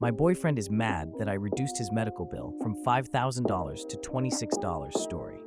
My boyfriend is mad that I reduced his medical bill from $5,000 to $26 story.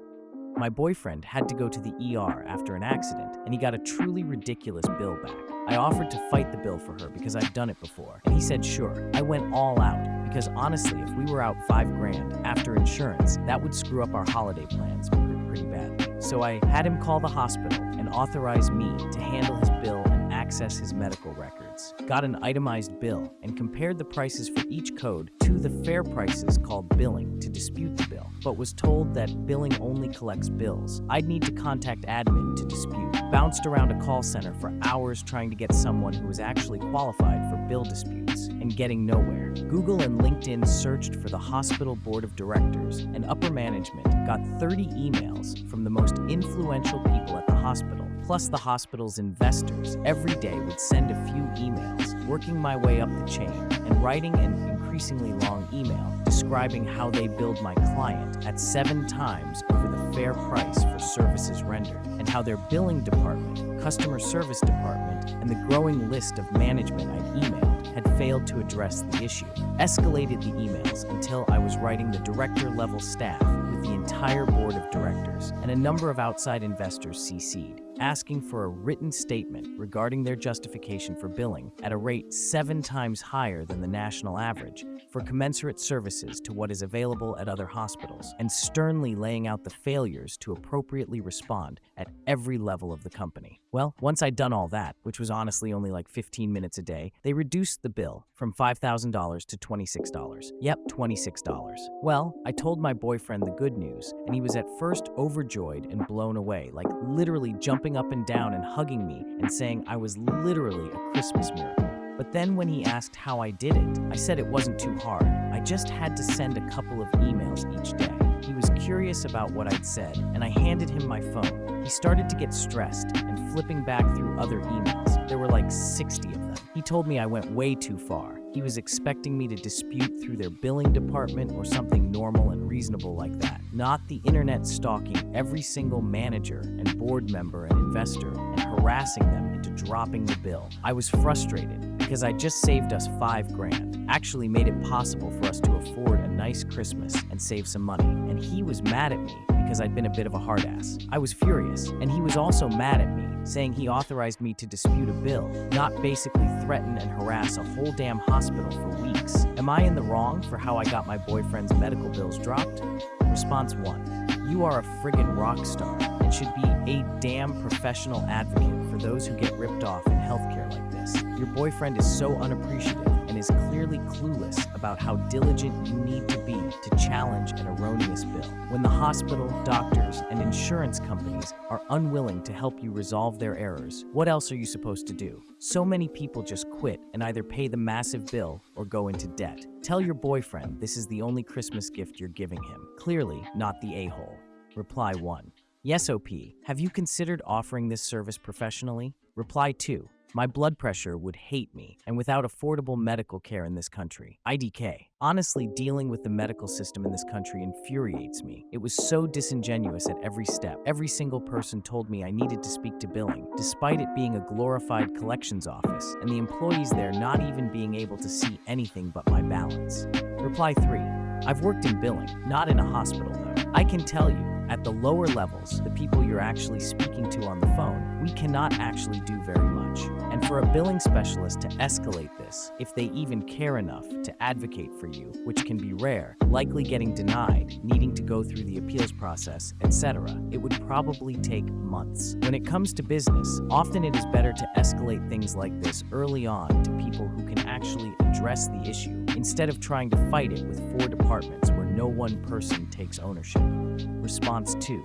My boyfriend had to go to the ER after an accident, and he got a truly ridiculous bill back. I offered to fight the bill for her because I've done it before, and he said sure. I went all out because honestly, if we were out $5,000 after insurance, that would screw up our holiday plans pretty badly. So I had him call the hospital and authorize me to handle his bill and access his medical records. Got an itemized bill and compared the prices for each code to the fair prices called billing to dispute the bill, but was told that billing only collects bills. I'd need to contact admin to dispute. Bounced around a call center for hours trying to get someone who was actually qualified for bill disputes and getting nowhere. Google and LinkedIn searched for the hospital board of directors, and upper management got 30 emails from the most influential people at the hospital, plus the hospital's investors. Every day would send a few emails, working my way up the chain and writing an increasingly long email describing how they billed my client at 7 times over the fair price for services rendered, and how their billing department, customer service department, and the growing list of management I'd emailed had failed to address the issue. Escalated the emails until I was writing the director-level staff with the entire board of directors and a number of outside investors CC'd, asking for a written statement regarding their justification for billing at a rate 7 times higher than the national average for commensurate services to what is available at other hospitals, and sternly laying out the failures to appropriately respond at every level of the company. Well, once I'd done all that, which was honestly only like 15 minutes a day, they reduced the bill from $5,000 to $26. Yep, $26. Well, I told my boyfriend the good news, and he was at first overjoyed and blown away, like literally jumping up and down and hugging me and saying I was literally a Christmas miracle. But then when he asked how I did it, I said it wasn't too hard. I just had to send a couple of emails each day. He was curious about what I'd said, and I handed him my phone. He started to get stressed and flipping back through other emails. There were like 60 of them. He told me I went way too far. He was expecting me to dispute through their billing department or something normal and reasonable like that, not the internet stalking every single manager and board member and investor and harassing them into dropping the bill. I was frustrated because I just saved us $5,000, actually made it possible for us to afford a nice Christmas and save some money, and he was mad at me because I'd been a bit of a hard ass. I was furious, and he was also mad at me, saying he authorized me to dispute a bill, not basically threaten and harass a whole damn hospital for weeks. Am I in the wrong for how I got my boyfriend's medical bills dropped? Response 1. You are a friggin' rock star and should be a damn professional advocate for those who get ripped off in healthcare like this. Your boyfriend is so unappreciative and is clearly clueless about how diligent you need to be to challenge an erroneous bill. When the hospital, doctors, and insurance companies are unwilling to help you resolve their errors, what else are you supposed to do? So many people just quit and either pay the massive bill or go into debt. Tell your boyfriend this is the only Christmas gift you're giving him. Clearly not the a-hole. Reply 1. Yes, OP. Have you considered offering this service professionally? Reply 2. My blood pressure would hate me, and without affordable medical care in this country. IDK. Honestly, dealing with the medical system in this country infuriates me. It was so disingenuous at every step. Every single person told me I needed to speak to billing, despite it being a glorified collections office, and the employees there not even being able to see anything but my balance. Reply 3. I've worked in billing, not in a hospital though. I can tell you, at the lower levels, the people you're actually speaking to on the phone, we cannot actually do very much. And for a billing specialist to escalate this, if they even care enough to advocate for you, which can be rare, likely getting denied, needing to go through the appeals process, etc., it would probably take months. When it comes to business, often it is better to escalate things like this early on to people who can actually address the issue, instead of trying to fight it with 4 departments where no one person takes ownership. Response 2.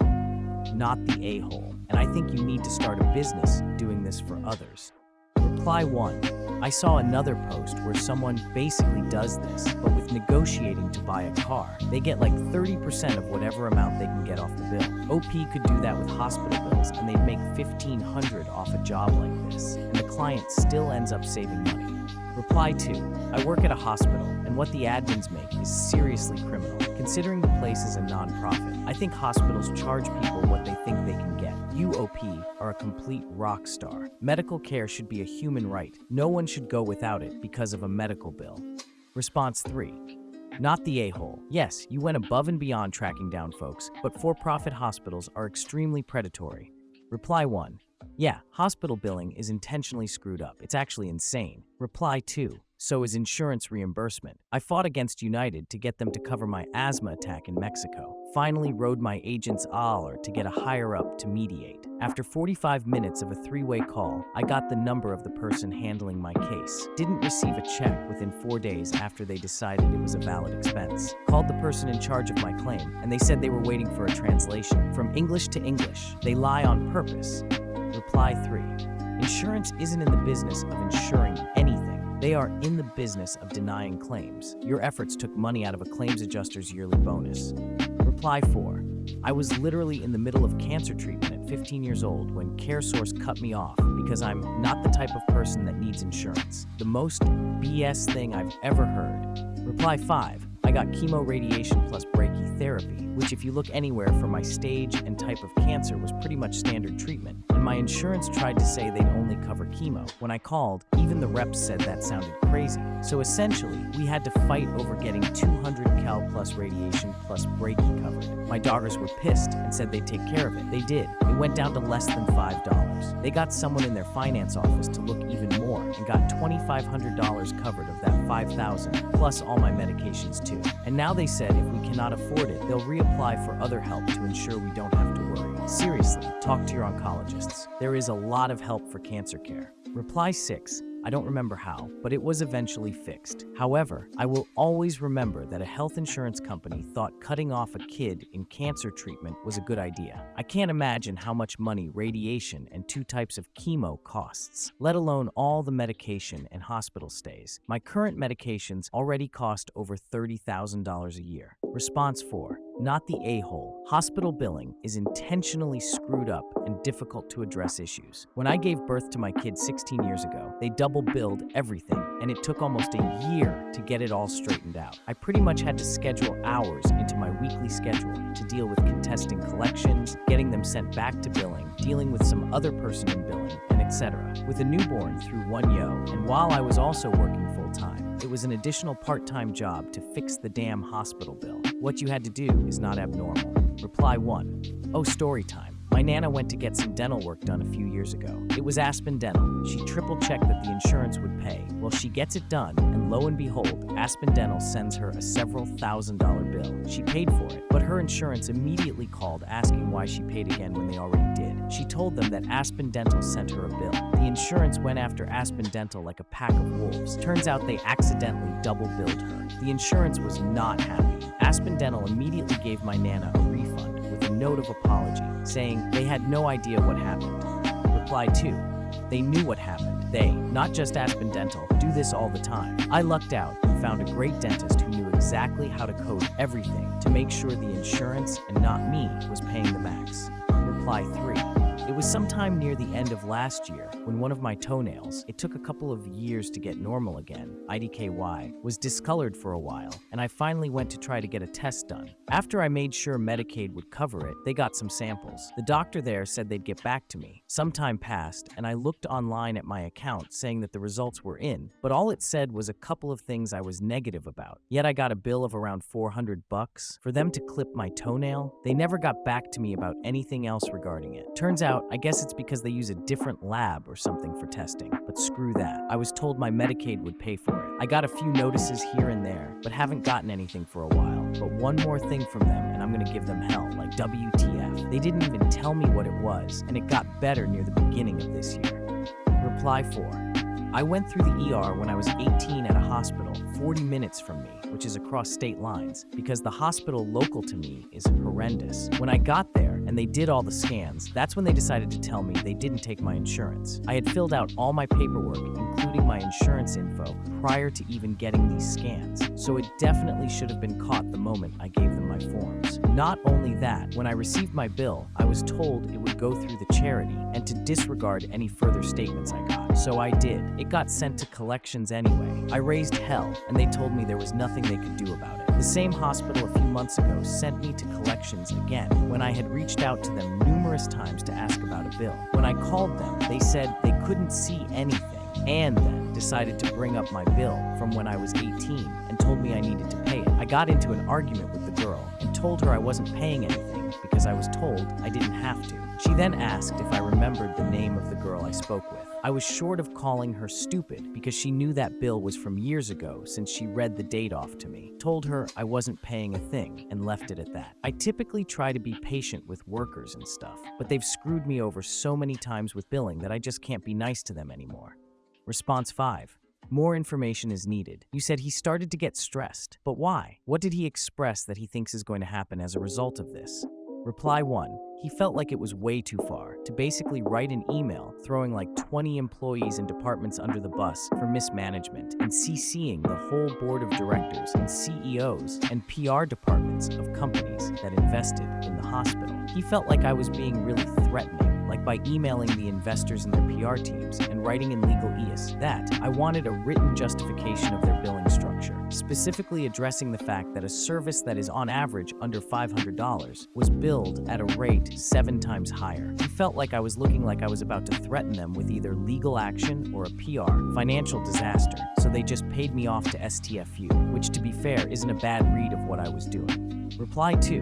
Not the a-hole, and I think you need to start a business doing this for others. Reply 1. I saw another post where someone basically does this, but with negotiating to buy a car. They get like 30% of whatever amount they can get off the bill. OP could do that with hospital bills, and they'd make $1,500 off a job like this, and the client still ends up saving money. Reply 2. I work at a hospital, and what the admins make is seriously criminal. Considering the place is a non-profit, I think hospitals charge people what they think they can get. You, OP, are a complete rock star. Medical care should be a human right. No one should go without it because of a medical bill. Response 3. Not the a-hole. Yes, you went above and beyond tracking down folks, but for-profit hospitals are extremely predatory. Reply 1. Yeah, hospital billing is intentionally screwed up. It's actually insane. Reply 2. So is insurance reimbursement. I fought against United to get them to cover my asthma attack in Mexico. Finally rode my agent's holler to get a higher-up to mediate. After 45 minutes of a three-way call, I got the number of the person handling my case. Didn't receive a check within 4 days after they decided it was a valid expense. Called the person in charge of my claim, and they said they were waiting for a translation. From English to English, they lie on purpose. Reply 3. Insurance isn't in the business of insuring anything. They are in the business of denying claims. Your efforts took money out of a claims adjuster's yearly bonus. Reply 4. I was literally in the middle of cancer treatment at 15 years old when CareSource cut me off because I'm not the type of person that needs insurance. The most BS thing I've ever heard. Reply 5. I got chemo radiation plus brachytherapy, which if you look anywhere for my stage and type of cancer was pretty much standard treatment. And my insurance tried to say they'd only cover chemo. When I called, even the reps said that sounded crazy. So essentially, we had to fight over getting 200 cal plus radiation plus brachy covered. My daughters were pissed and said they'd take care of it. They did. It went down to less than $5. They got someone in their finance office to look even more and got $2,500 covered of that $5,000 plus all my medications too. And now they said if we cannot afford it, they'll reapply for other help to ensure we don't have to worry. Seriously, talk to your oncologists. There is a lot of help for cancer care. Reply 6. I don't remember how, but it was eventually fixed. However, I will always remember that a health insurance company thought cutting off a kid in cancer treatment was a good idea. I can't imagine how much money radiation and 2 types of chemo costs, let alone all the medication and hospital stays. My current medications already cost over $30,000 a year. Response 4. Not the a-hole. Hospital billing is intentionally screwed up and difficult to address issues. When I gave birth to my kid 16 years ago, they double billed everything, and it took almost a year to get it all straightened out. I pretty much had to schedule hours into my weekly schedule to deal with contesting collections, getting them sent back to billing, dealing with some other person in billing, and etc. With a newborn through 1Yo, and while I was also working full-time, it was an additional part-time job to fix the damn hospital bill. What you had to do is not abnormal. Reply 1. Oh, story time. My Nana went to get some dental work done a few years ago. It was Aspen Dental. She triple-checked that the insurance would pay. Well, she gets it done, and lo and behold, Aspen Dental sends her a several $1,000 bill. She paid for it, but her insurance immediately called asking why she paid again when they already did. She told them that Aspen Dental sent her a bill. The insurance went after Aspen Dental like a pack of wolves. Turns out they accidentally double-billed her. The insurance was not happy. Aspen Dental immediately gave my Nana a refund with a note of apology, saying they had no idea what happened. Reply 2. They knew what happened. They, not just Aspen Dental, do this all the time. I lucked out and found a great dentist who knew exactly how to code everything to make sure the insurance, and not me, was paying the max. Reply 3. It was sometime near the end of last year when one of my toenails, it took a couple of years to get normal again, IDKY, was discolored for a while, and I finally went to try to get a test done. After I made sure Medicaid would cover it, they got some samples. The doctor there said they'd get back to me. Some time passed, and I looked online at my account saying that the results were in, but all it said was a couple of things I was negative about. Yet I got a bill of around $400 for them to clip my toenail. They never got back to me about anything else regarding it. Turns out, I guess it's because they use a different lab or something for testing, but screw that. I was told my Medicaid would pay for it. I got a few notices here and there, but haven't gotten anything for a while. But one more thing from them, and I'm gonna give them hell, like WTF. They didn't even tell me what it was, and it got better near the beginning of this year. Reply 4. I went through the ER when I was 18 at a hospital 40 minutes from me, which is across state lines, because the hospital local to me is horrendous. When I got there and they did all the scans, that's when they decided to tell me they didn't take my insurance. I had filled out all my paperwork, including my insurance info, prior to even getting these scans, so it definitely should have been caught the moment I gave them my forms. Not only that, when I received my bill, I was told it would go through the charity and to disregard any further statements I got. So I did. It got sent to collections anyway. I raised hell, and they told me there was nothing they could do about it. The same hospital a few months ago sent me to collections again when I had reached out to them numerous times to ask about a bill. When I called them, they said they couldn't see anything, and then decided to bring up my bill from when I was 18 told me I needed to pay it. I got into an argument with the girl and told her I wasn't paying anything because I was told I didn't have to. She then asked if I remembered the name of the girl I spoke with. I was short of calling her stupid because she knew that bill was from years ago since she read the date off to me. Told her I wasn't paying a thing and left it at that. I typically try to be patient with workers and stuff, but they've screwed me over so many times with billing that I just can't be nice to them anymore. Response 5. More information is needed. You said he started to get stressed, but why? What did he express that he thinks is going to happen as a result of this? Reply 1. He felt like it was way too far to basically write an email throwing like 20 employees and departments under the bus for mismanagement and CCing the whole board of directors and CEOs and PR departments of companies that invested in the hospital. He felt like I was being really threatening, like by emailing the investors and their PR teams and writing in legal eas that I wanted a written justification of their billing structure, specifically addressing the fact that a service that is on average under $500 was billed at a rate 7 times higher. He felt like I was looking like I was about to threaten them with either legal action or a PR financial disaster, so they just paid me off to STFU, which to be fair isn't a bad read of what I was doing. Reply 2.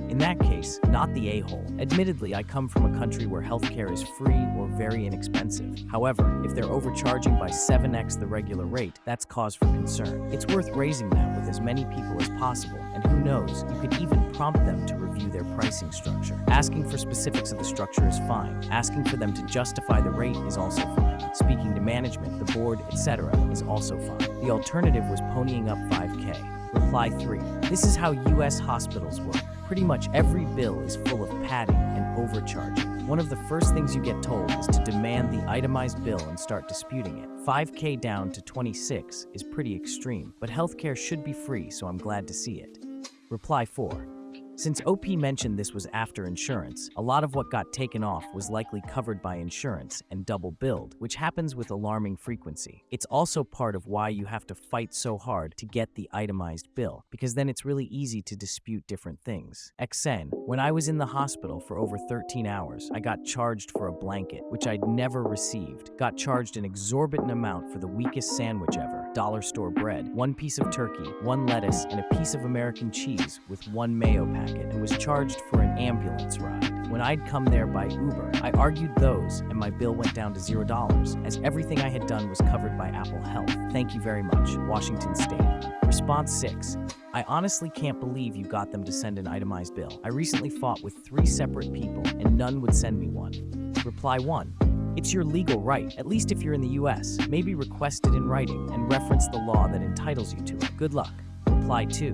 In that case, not the a-hole. Admittedly, I come from a country where healthcare is free or very inexpensive. However, if they're overcharging by 7x the regular rate, that's cause for concern. It's worth raising that with as many people as possible, and who knows, you could even prompt them to review their pricing structure. Asking for specifics of the structure is fine. Asking for them to justify the rate is also fine. Speaking to management, the board, etc. is also fine. The alternative was ponying up 5K. Reply 3. This is how US hospitals work. Pretty much every bill is full of padding and overcharging. One of the first things you get told is to demand the itemized bill and start disputing it. 5K down to 26 is pretty extreme, but healthcare should be free, so I'm glad to see it. Reply 4. Since OP mentioned this was after insurance, a lot of what got taken off was likely covered by insurance and double billed, which happens with alarming frequency. It's also part of why you have to fight so hard to get the itemized bill, because then it's really easy to dispute different things. XN, when I was in the hospital for over 13 hours, I got charged for a blanket, which I'd never received. Got charged an exorbitant amount for the weakest sandwich ever, dollar store bread, 1 piece of turkey, 1 lettuce, and a piece of American cheese with 1 mayo packet, and was charged for an ambulance ride. When I'd come there by Uber, I argued those, and my bill went down to $0, as everything I had done was covered by Apple Health. Thank you very much, Washington State. Response 6. I honestly can't believe you got them to send an itemized bill. I recently fought with 3 separate people, and none would send me one. Reply 1. It's your legal right, at least if you're in the US. Maybe request it in writing and reference the law that entitles you to it. Good luck. Reply 2.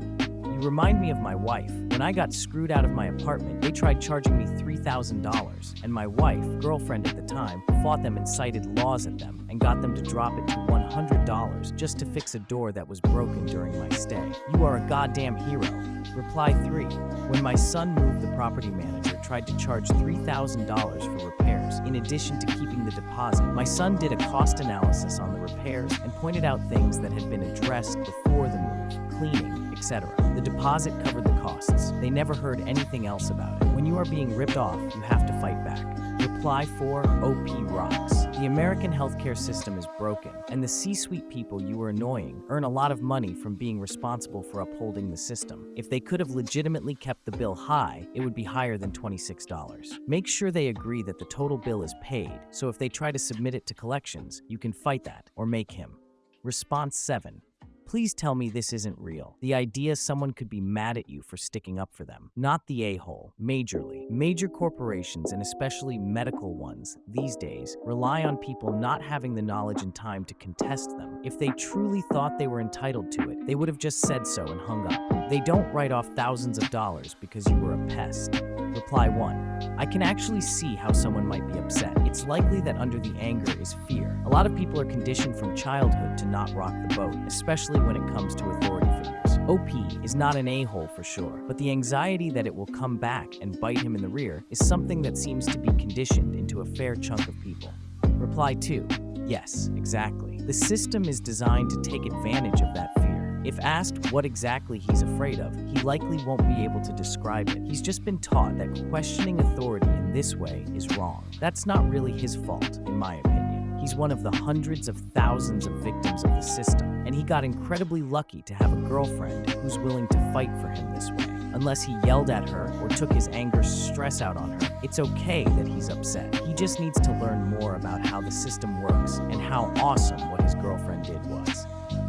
You remind me of my wife. When I got screwed out of my apartment, they tried charging me $3,000, and my wife, girlfriend at the time, fought them and cited laws at them and got them to drop it to $100 just to fix a door that was broken during my stay. You are a goddamn hero. Reply 3. When my son moved, the property manager tried to charge $3,000 for repairs in addition to keeping the deposit. My son did a cost analysis on the repairs and pointed out things that had been addressed before the move, cleaning, etc. The deposit covered the costs. They never heard anything else about it. When you are being ripped off, you have to fight back. Reply 4. OP rocks. The American healthcare system is broken, and the C-suite people you are annoying earn a lot of money from being responsible for upholding the system. If they could have legitimately kept the bill high, it would be higher than $26. Make sure they agree that the total bill is paid, so if they try to submit it to collections, you can fight that or make him. Response 7. Please tell me this isn't real. The idea someone could be mad at you for sticking up for them. Not the a-hole. Majorly. Major corporations, and especially medical ones, these days, rely on people not having the knowledge and time to contest them. If they truly thought they were entitled to it, they would have just said so and hung up. They don't write off thousands of dollars because you were a pest. Reply 1. I can actually see how someone might be upset. It's likely that under the anger is fear. A lot of people are conditioned from childhood to not rock the boat, especially when it comes to authority figures. OP is not an a-hole for sure, but the anxiety that it will come back and bite him in the rear is something that seems to be conditioned into a fair chunk of people. Reply 2. Yes, exactly. The system is designed to take advantage of that fear. If asked what exactly he's afraid of, he likely won't be able to describe it. He's just been taught that questioning authority in this way is wrong. That's not really his fault, in my opinion. He's one of the hundreds of thousands of victims of the system, and he got incredibly lucky to have a girlfriend who's willing to fight for him this way. Unless he yelled at her or took his anger stress out on her, it's okay that he's upset. He just needs to learn more about how the system works and how awesome what his girlfriend did was.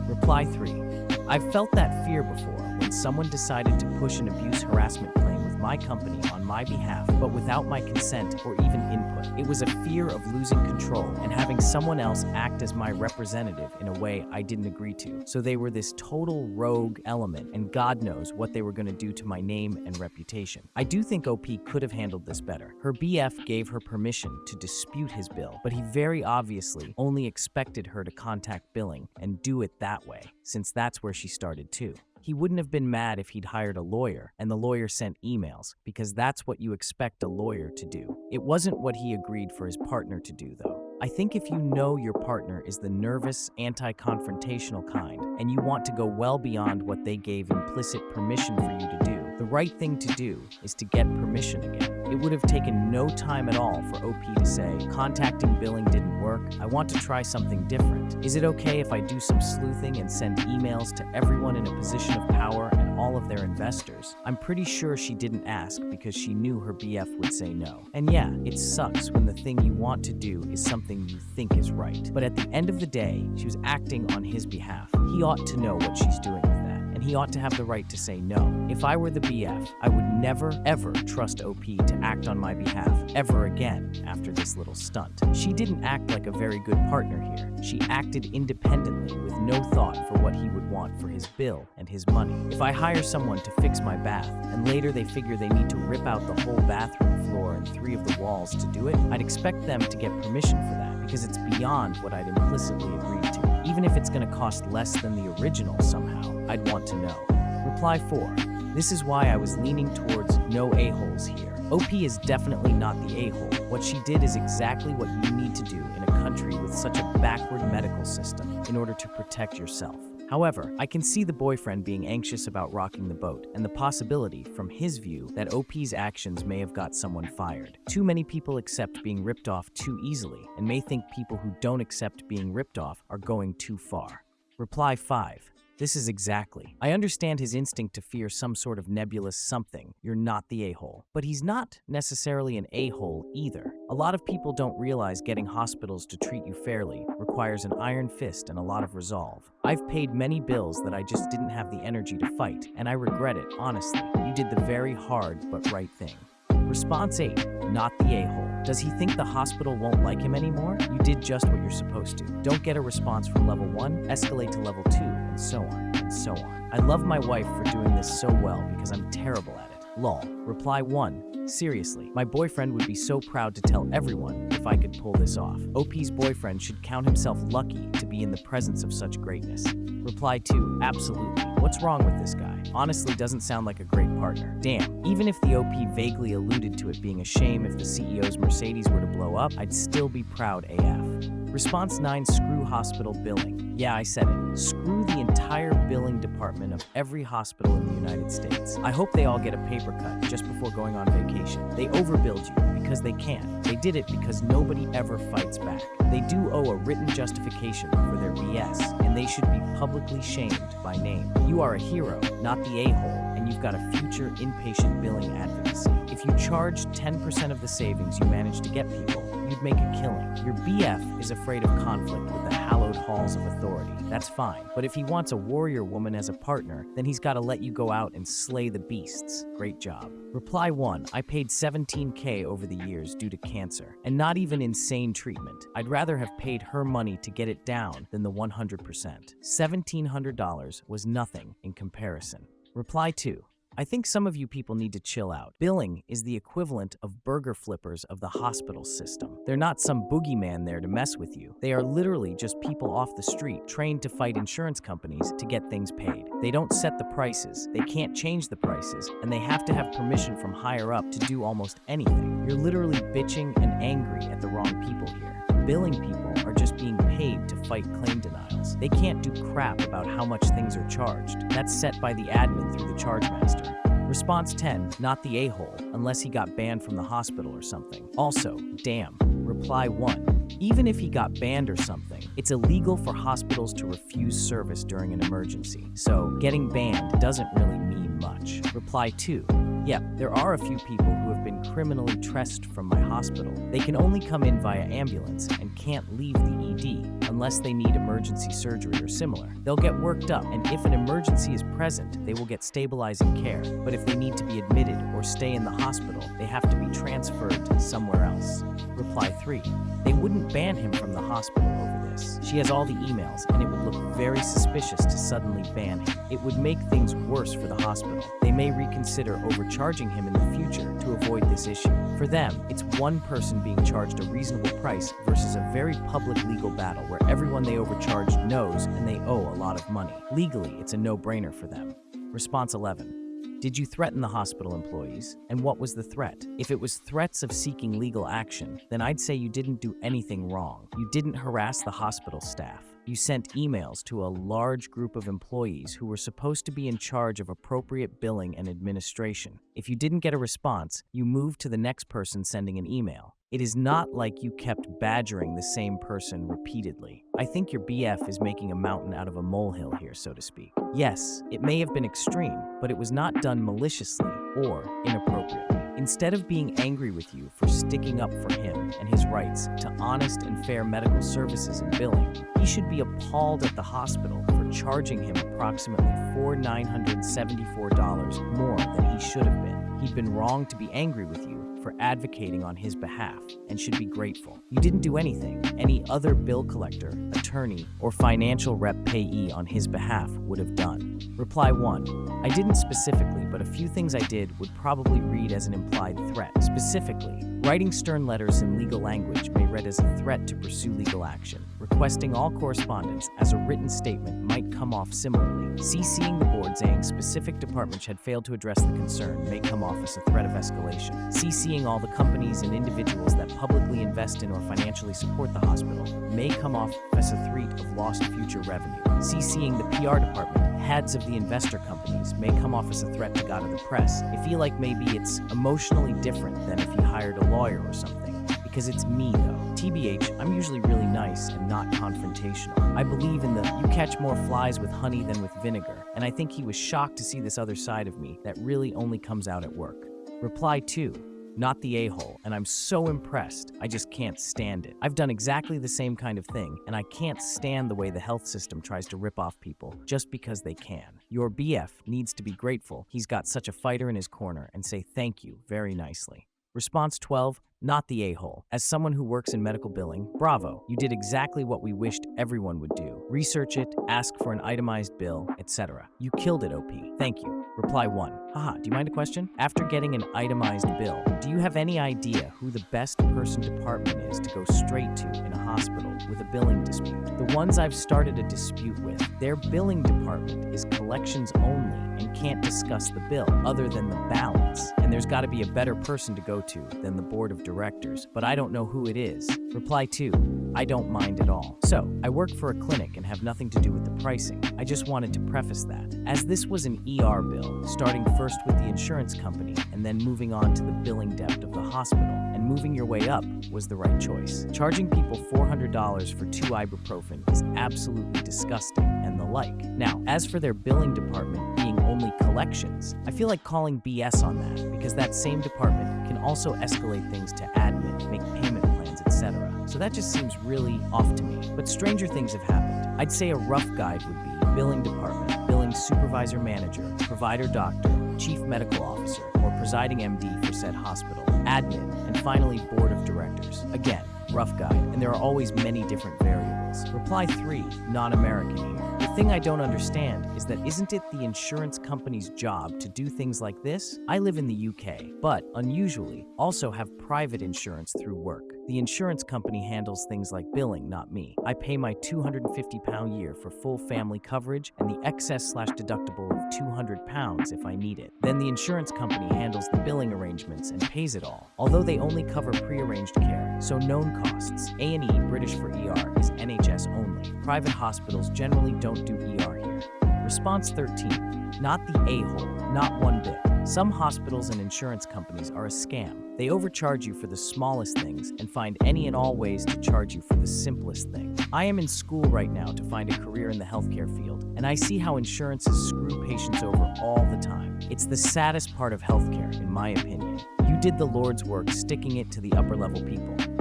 Reply 3. I've felt that fear before when someone decided to push an abuse harassment claim with my company on my behalf, but without my consent or even input. It was a fear of losing control and having someone else act as my representative in a way I didn't agree to. So they were this total rogue element, and God knows what they were going to do to my name and reputation. I do think OP could have handled this better. Her BF gave her permission to dispute his bill, but he very obviously only expected her to contact billing and do it that way, since that's where she started too. He wouldn't have been mad if he'd hired a lawyer and the lawyer sent emails, because that's what you expect a lawyer to do. It wasn't what he agreed for his partner to do, though. I think if you know your partner is the nervous, anti-confrontational kind, and you want to go well beyond what they gave implicit permission for you to do, the right thing to do is to get permission again. It would have taken no time at all for OP to say, contacting billing didn't work, I want to try something different. Is it okay if I do some sleuthing and send emails to everyone in a position of power and all of their investors? I'm pretty sure she didn't ask because she knew her BF would say no. And yeah, it sucks when the thing you want to do is something you think is right. But at the end of the day, she was acting on his behalf. He ought to know what she's doing with that, and he ought to have the right to say no. If I were the BF, I would never, ever trust OP to act on my behalf ever again after this little stunt. She didn't act like a very good partner here. She acted independently with no thought for what he would want for his bill and his money. If I hire someone to fix my bath, and later they figure they need to rip out the whole bathroom floor and 3 of the walls to do it, I'd expect them to get permission for that, because it's beyond what I'd implicitly agreed to. Even if it's going to cost less than the original somehow, I'd want to know. Reply 4. This is why I was leaning towards no a-holes here. OP is definitely not the a-hole. What she did is exactly what you need to do in a country with such a backward medical system in order to protect yourself. However, I can see the boyfriend being anxious about rocking the boat, and the possibility, from his view, that OP's actions may have got someone fired. Too many people accept being ripped off too easily, and may think people who don't accept being ripped off are going too far. Reply 5. This is exactly. I understand his instinct to fear some sort of nebulous something. You're not the a-hole. But he's not necessarily an a-hole either. A lot of people don't realize getting hospitals to treat you fairly requires an iron fist and a lot of resolve. I've paid many bills that I just didn't have the energy to fight, and I regret it, honestly. You did the very hard but right thing. Response 8. Not the a-hole. Does he think the hospital won't like him anymore? You did just what you're supposed to. Don't get a response from level 1, escalate to level 2, and so on, and so on. I love my wife for doing this so well because I'm terrible at it. Lol. Reply 1. Seriously, my boyfriend would be so proud to tell everyone if I could pull this off. OP's boyfriend should count himself lucky to be in the presence of such greatness. Reply 2. Absolutely. What's wrong with this guy? Honestly, doesn't sound like a great partner. Damn, even if the OP vaguely alluded to it being a shame if the CEO's Mercedes were to blow up, I'd still be proud AF. Response 9. Screw hospital billing. Yeah, I said it. Screw the entire billing department of every hospital in the United States. I hope they all get a paper cut just before going on vacation. They overbilled you because they can. They did it because nobody ever fights back. They do owe a written justification for their BS, and they should be publicly shamed by name. You are a hero, not the a-hole, and you've got a future inpatient billing advocacy. If you charge 10% of the savings you manage to get people, you'd make a killing. Your BF is afraid of conflict with the hallowed halls of authority. That's fine. But if he wants a warrior woman as a partner, then he's got to let you go out and slay the beasts. Great job. Reply 1. I paid $17K over the years due to cancer, and not even insane treatment. I'd rather have paid her money to get it down than the 100%. $1,700 was nothing in comparison. Reply 2. I think some of you people need to chill out. Billing is the equivalent of burger flippers of the hospital system. They're not some boogeyman there to mess with you. They are literally just people off the street trained to fight insurance companies to get things paid. They don't set the prices, they can't change the prices, and they have to have permission from higher up to do almost anything. You're literally bitching and angry at the wrong people here. Billing people are just being paid to fight claim denials. They can't do crap about how much things are charged. That's set by the admin through the charge master. Response 10, not the a-hole, unless he got banned from the hospital or something. Also, damn. Reply 1. Even if he got banned or something, it's illegal for hospitals to refuse service during an emergency, so getting banned doesn't really mean much. Reply 2. Yep, there are a few people who have been criminally tresced from my hospital. They can only come in via ambulance and can't leave the ED unless they need emergency surgery or similar. They'll get worked up, and if an emergency is present, they will get stabilizing care. But if they need to be admitted or stay in the hospital, they have to be transferred somewhere else. Reply 3. They wouldn't ban him from the hospital over this. She has all the emails, and it would look very suspicious to suddenly ban him. It would make things worse for the hospital. They may reconsider overcharging him in the future to avoid this issue. For them, it's one person being charged a reasonable price versus a very public legal battle where everyone they overcharged knows and they owe a lot of money. Legally, it's a no-brainer for them. Response 11. Did you threaten the hospital employees? And what was the threat? If it was threats of seeking legal action, then I'd say you didn't do anything wrong. You didn't harass the hospital staff. You sent emails to a large group of employees who were supposed to be in charge of appropriate billing and administration. If you didn't get a response, you moved to the next person sending an email. It is not like you kept badgering the same person repeatedly. I think your BF is making a mountain out of a molehill here, so to speak. Yes, it may have been extreme, but it was not done maliciously or inappropriately. Instead of being angry with you for sticking up for him and his rights to honest and fair medical services and billing, he should be appalled at the hospital for charging him approximately $4,974 more than he should have been. He'd been wrong to be angry with you for advocating on his behalf and should be grateful. You didn't do anything any other bill collector, attorney, or financial rep payee on his behalf would have done. Reply 1. I didn't specifically, but a few things I did would probably read as an implied threat. Specifically, writing stern letters in legal language may read as a threat to pursue legal action. Requesting all correspondence as a written statement might come off similarly. CCing the board saying specific departments had failed to address the concern may come off as a threat of escalation. CCing all the companies and individuals that publicly invest in or financially support the hospital may come off as a threat of lost future revenue. CCing the PR department, heads of the investor companies, may come off as a threat to God of the press. I feel like maybe it's emotionally different than if you hired a lawyer or something. Because it's me, though. TBH, I'm usually really nice and not confrontational. I believe in the you catch more flies with honey than with vinegar, and I think he was shocked to see this other side of me that really only comes out at work. Reply 2. Not the a-hole, and I'm so impressed, I just can't stand it. I've done exactly the same kind of thing, and I can't stand the way the health system tries to rip off people just because they can. Your BF needs to be grateful he's got such a fighter in his corner and say thank you very nicely. Response 12. Not the a-hole. As someone who works in medical billing, bravo, you did exactly what we wished everyone would do. Research it, ask for an itemized bill, etc. You killed it, OP. Thank you. Reply 1. Haha, do you mind a question? After getting an itemized bill, do you have any idea who the best person department is to go straight to in a hospital with a billing dispute? The ones I've started a dispute with, their billing department is collections only and can't discuss the bill other than the balance. And there's got to be a better person to go to than the board of directors, but I don't know who it is. Reply 2. I don't mind at all. So, I work for a clinic and have nothing to do with the pricing. I just wanted to preface that. As this was an ER bill, starting first with the insurance company and then moving on to the billing depth of the hospital, and moving your way up was the right choice. Charging people $400 for 2 ibuprofen is absolutely disgusting and the like. Now, as for their billing department being only collections, I feel like calling BS on that because that same department can also escalate things to admin, make payment plans, etc. So that just seems really off to me. But stranger things have happened. I'd say a rough guide would be billing department, billing supervisor manager, provider doctor, chief medical officer, or presiding MD for said hospital, admin, and finally board of directors. Again, rough guide, and there are always many different variables. Reply 3, non-American here. The thing I don't understand is that isn't it the insurance company's job to do things like this? I live in the UK, but unusually also have private insurance through work. The insurance company handles things like billing, not me. I pay my £250 year for full family coverage and the excess/deductible of £200 if I need it. Then the insurance company handles the billing arrangements and pays it all, although they only cover pre-arranged care, so known costs. A&E, British for ER, is NHS only. Private hospitals generally don't do ER here. Response 13. Not the a-hole, not one bit. Some hospitals and insurance companies are a scam. They overcharge you for the smallest things and find any and all ways to charge you for the simplest things. I am in school right now to find a career in the healthcare field, and I see how insurances screw patients over all the time. It's the saddest part of healthcare, in my opinion. You did the Lord's work sticking it to the upper level people.